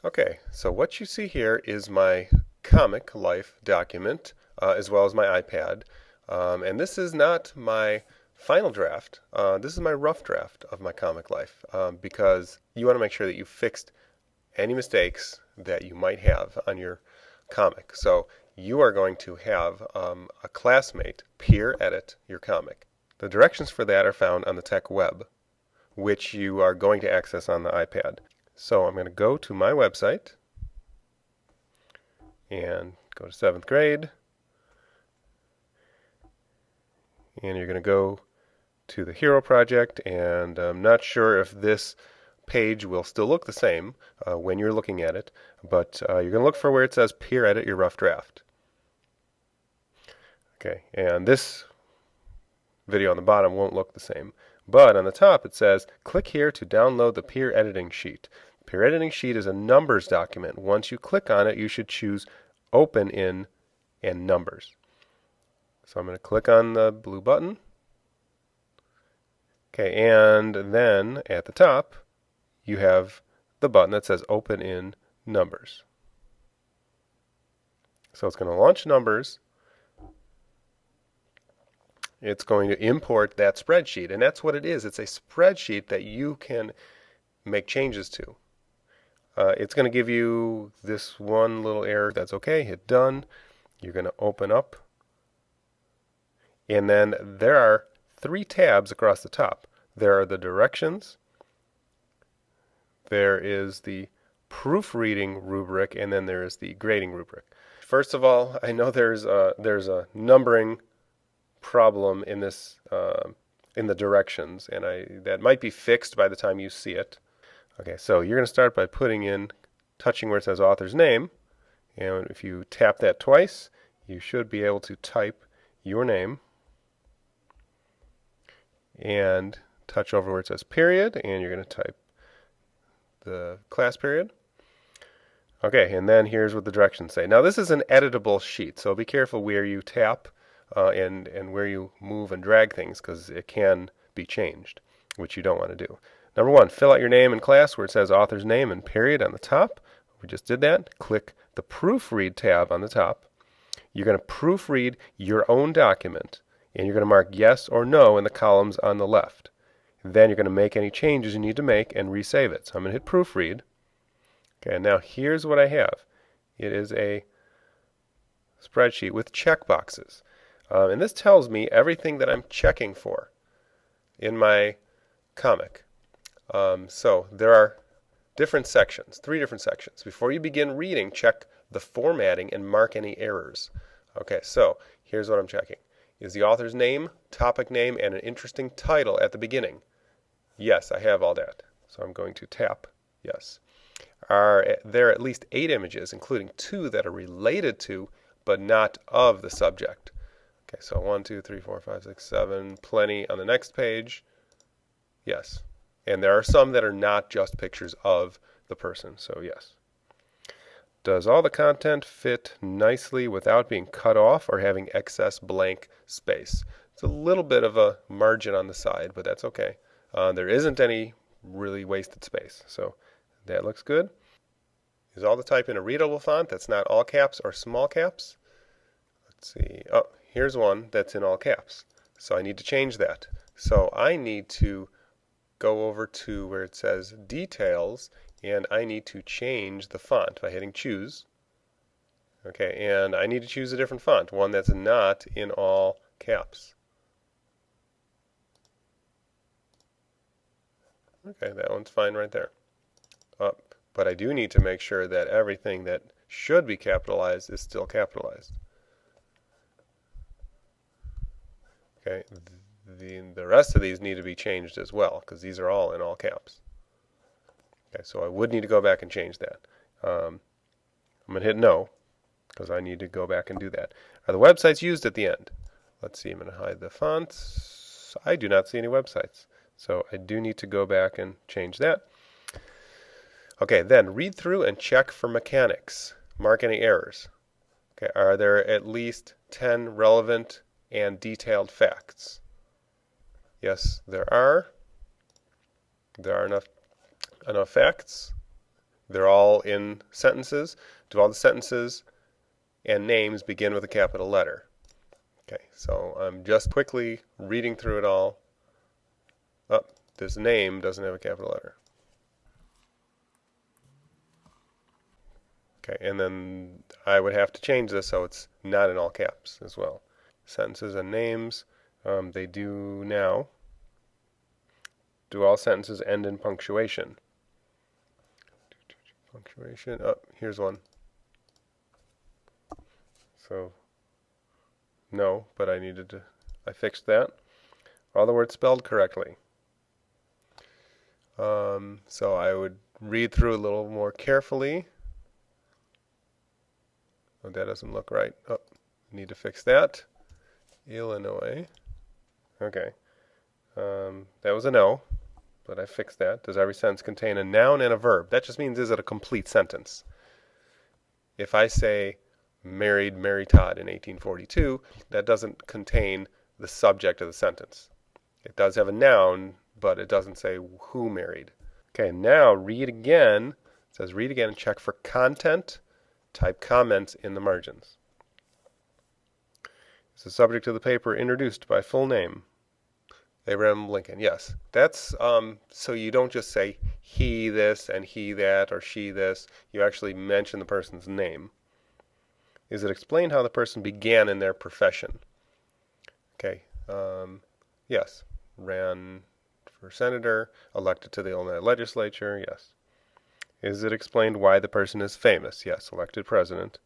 Okay, so what you see here is my ComicLife document as well as my iPad. And this is not my final draft. This is my rough draft of my ComicLife because you want to make sure that you fixed any mistakes that you might have on your comic. So you are going to have a classmate peer edit your comic. The directions for that are found on the Tech Web, which you are going to access on the iPad. So I'm going to go to my website and go to 7th grade. And you're going to go to the Hero Project, and I'm not sure if this page will still look the same when you're looking at it, but you're going to look for where it says Peer Edit Your Rough Draft. Okay, and this video on the bottom won't look the same, but on the top it says click here to download the peer editing sheet. Peer editing sheet is a numbers document. Once you click on it, you should choose Open in and Numbers. So I'm going to click on the blue button. Okay, and then at the top you have the button that says Open in Numbers. So it's going to launch Numbers. It's going to import that spreadsheet, and that's what it is. It's a spreadsheet that you can make changes to. It's going to give you this one little error. That's okay. Hit Done. You're going to open up, and then there are 3 tabs across the top. There are the directions, there is the proofreading rubric, and then there is the grading rubric. First of all, I know there's a numbering problem in this in the directions, and that might be fixed by the time you see it. Okay, so you're going to start by touching where it says author's name, and if you tap that twice, you should be able to type your name, and touch over where it says period, and you're going to type the class period. Okay, and then here's what the directions say. Now this is an editable sheet, so be careful where you tap and where you move and drag things, because it can be changed, which you don't want to do. Number 1, fill out your name and class where it says author's name and period on the top. We just did that. Click the Proofread tab on the top. You're going to proofread your own document, and you're going to mark yes or no in the columns on the left. Then you're going to make any changes you need to make and resave it. So I'm going to hit Proofread. Okay, and now here's what I have. It is a spreadsheet with checkboxes. And this tells me everything that I'm checking for in my comic. So there are different sections, 3 different sections. Before you begin reading, check the formatting and mark any errors. Okay, so here's what I'm checking. Is the author's name, topic name, and an interesting title at the beginning? Yes, I have all that. So I'm going to tap yes. Are there at least 8 images, including 2 that are related to but not of the subject? Okay, so 1, 2, 3, 4, 5, 6, 7, plenty on the next page. Yes. And there are some that are not just pictures of the person, so yes. Does all the content fit nicely without being cut off or having excess blank space? It's a little bit of a margin on the side, but that's okay. There isn't any really wasted space, so that looks good. Is all the type in a readable font that's not all caps or small caps? Let's see. Oh, here's one that's in all caps. So I need to change that. So I need to go over to where it says Details, and I need to change the font by hitting Choose. Okay, and I need to choose a different font, one that's not in all caps. Okay, that one's fine right there. But I do need to make sure that everything that should be capitalized is still capitalized. Okay, the rest of these need to be changed as well, because these are all in all caps. Okay, so I would need to go back and change that. I'm going to hit no, because I need to go back and do that. Are the websites used at the end? Let's see, I'm going to hide the fonts. I do not see any websites. So I do need to go back and change that. Okay, then read through and check for mechanics. Mark any errors. Okay, are there at least 10 relevant and detailed facts? Yes, there are. There are enough facts. They're all in sentences. Do all the sentences and names begin with a capital letter? Okay, so I'm just quickly reading through it all. Oh, this name doesn't have a capital letter. Okay, and then I would have to change this so it's not in all caps as well. Sentences and names, they do now. Do all sentences end in punctuation? Punctuation, oh, here's one. So, no, but I fixed that. All the words spelled correctly. So I would read through a little more carefully. Oh, that doesn't look right. Oh, need to fix that. Illinois. Okay. That was a no, but I fixed that. Does every sentence contain a noun and a verb? That just means, is it a complete sentence? If I say, married Mary Todd in 1842, that doesn't contain the subject of the sentence. It does have a noun, but it doesn't say who married. Okay, now read again. It says read again and check for content. Type comments in the margins. Is the subject of the paper introduced by full name? Abraham Lincoln. Yes. That's so you don't just say he this and he that or she this. You actually mention the person's name. Is it explained how the person began in their profession? Okay. Yes. Ran for senator, elected to the Illinois legislature. Yes. Is it explained why the person is famous? Yes. Elected president.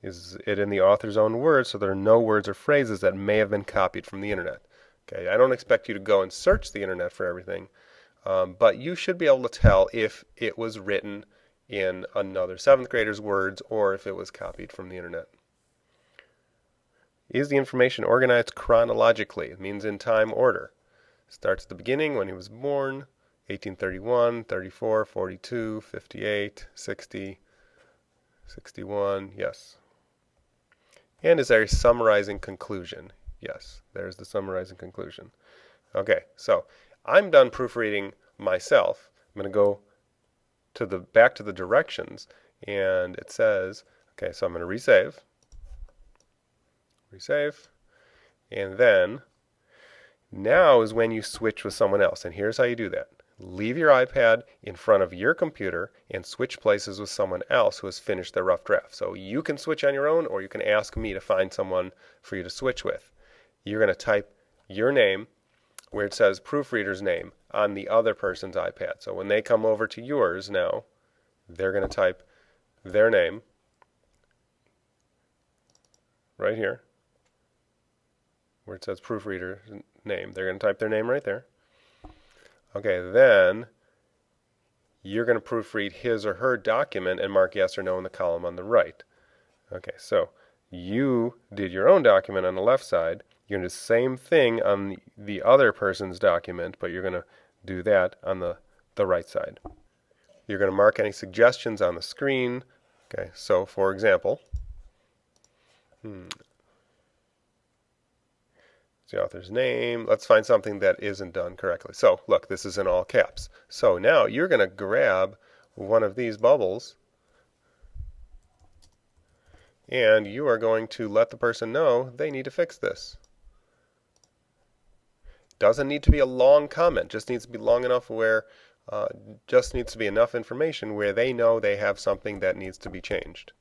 Is it in the author's own words, so there are no words or phrases that may have been copied from the internet? Okay, I don't expect you to go and search the internet for everything, but you should be able to tell if it was written in another 7th grader's words or if it was copied from the internet. Is the information organized chronologically? It means in time order. Starts at the beginning when he was born, 1831, 34, 42, 58, 60, 61, yes. And is there a summarizing conclusion? Yes, there's the summarizing conclusion. Okay, so I'm done proofreading myself. I'm going to go to back to the directions, and it says, okay, so I'm going to resave, and then now is when you switch with someone else, and here's how you do that. Leave your iPad in front of your computer and switch places with someone else who has finished their rough draft. So you can switch on your own, or you can ask me to find someone for you to switch with. You're going to type your name where it says proofreader's name on the other person's iPad. So when they come over to yours now, they're going to type their name right here where it says proofreader's name. They're going to type their name right there. Okay, then you're going to proofread his or her document and mark yes or no in the column on the right. Okay, so you did your own document on the left side. You're going to do the same thing on the other person's document, but you're going to do that on the right side. You're going to mark any suggestions on the screen. Okay, so for example, the author's name. Let's find something that isn't done correctly. So look, this is in all caps. So now you're going to grab one of these bubbles and you are going to let the person know they need to fix this. Doesn't need to be a long comment, just needs to be long enough where just needs to be enough information where they know they have something that needs to be changed.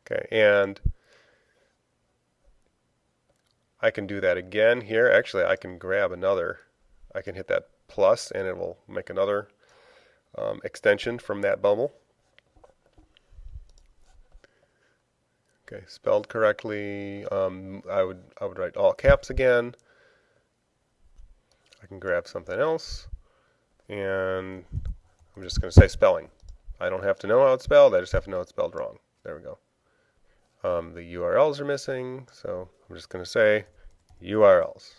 Okay, and I can do that again here. Actually, I can grab another. I can hit that plus and it will make another extension from that bubble. Okay, spelled correctly. I would write all caps again. I can grab something else, and I'm just going to say spelling. I don't have to know how it's spelled. I just have to know it's spelled wrong. There we go. The URLs are missing, so I'm just going to say URLs.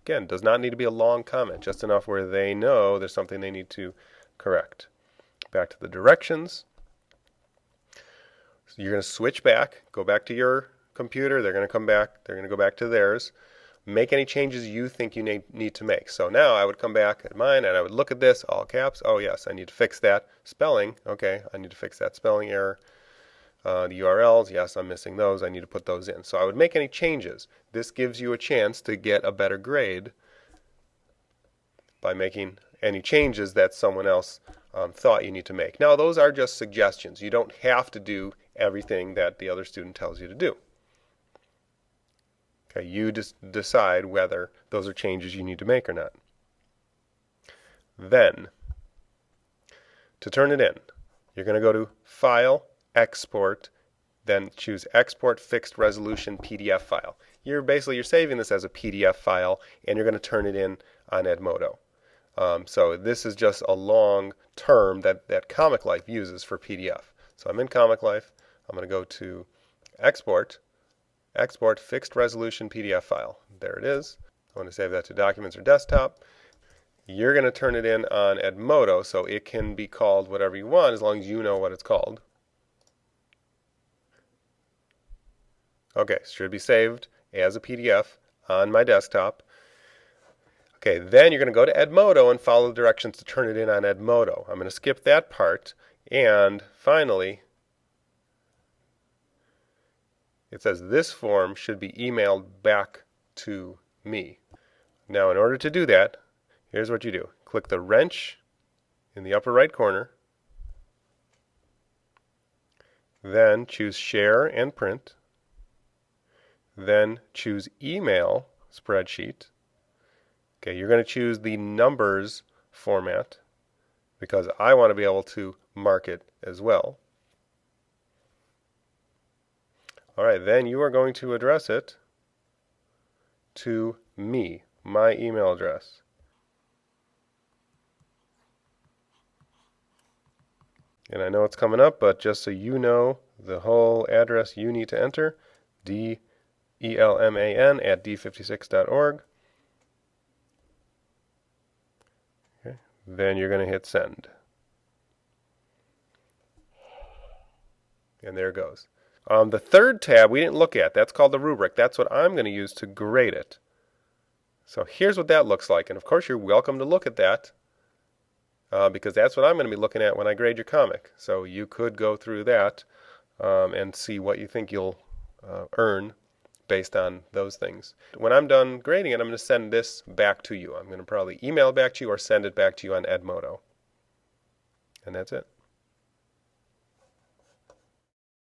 Again, does not need to be a long comment, just enough where they know there's something they need to correct. Back to the directions. So you're going to switch back, go back to your computer. They're going to come back. They're going to go back to theirs. make any changes you think you need to make. So now I would come back at mine and I would look at this, all caps. Oh yes, I need to fix that. Spelling, okay, I need to fix that spelling error. The URLs, yes, I'm missing those. I need to put those in. So I would make any changes. This gives you a chance to get a better grade by making any changes that someone else thought you need to make. Now, those are just suggestions. You don't have to do everything that the other student tells you to do. Okay, you just decide whether those are changes you need to make or not. Then, to turn it in, you're going to go to File, Export, then choose Export Fixed Resolution PDF File. You're saving this as a PDF file, and you're going to turn it in on Edmodo. So this is just a long term that ComicLife uses for PDF. So I'm in ComicLife. I'm going to go to Export, Export Fixed Resolution PDF File. There it is. I want to save that to Documents or Desktop. You're going to turn it in on Edmodo, so it can be called whatever you want as long as you know what it's called. Okay, so it should be saved as a PDF on my desktop. Okay, then you're going to go to Edmodo and follow the directions to turn it in on Edmodo. I'm going to skip that part, and finally, it says this form should be emailed back to me. Now, in order to do that, here's what you do. Click the wrench in the upper right corner, then choose Share and Print, then choose Email Spreadsheet. Okay, you're going to choose the numbers format because I want to be able to mark it as well. All right, then you are going to address it to me, my email address. And I know it's coming up, but just so you know the whole address you need to enter, delman@d56.org. Okay. Then you're going to hit send. And there it goes. The third tab we didn't look at. That's called the rubric. That's what I'm going to use to grade it. So here's what that looks like. And of course, you're welcome to look at that because that's what I'm going to be looking at when I grade your comic. So you could go through that and see what you think you'll earn based on those things. When I'm done grading it, I'm going to send this back to you. I'm going to probably email it back to you or send it back to you on Edmodo. And that's it.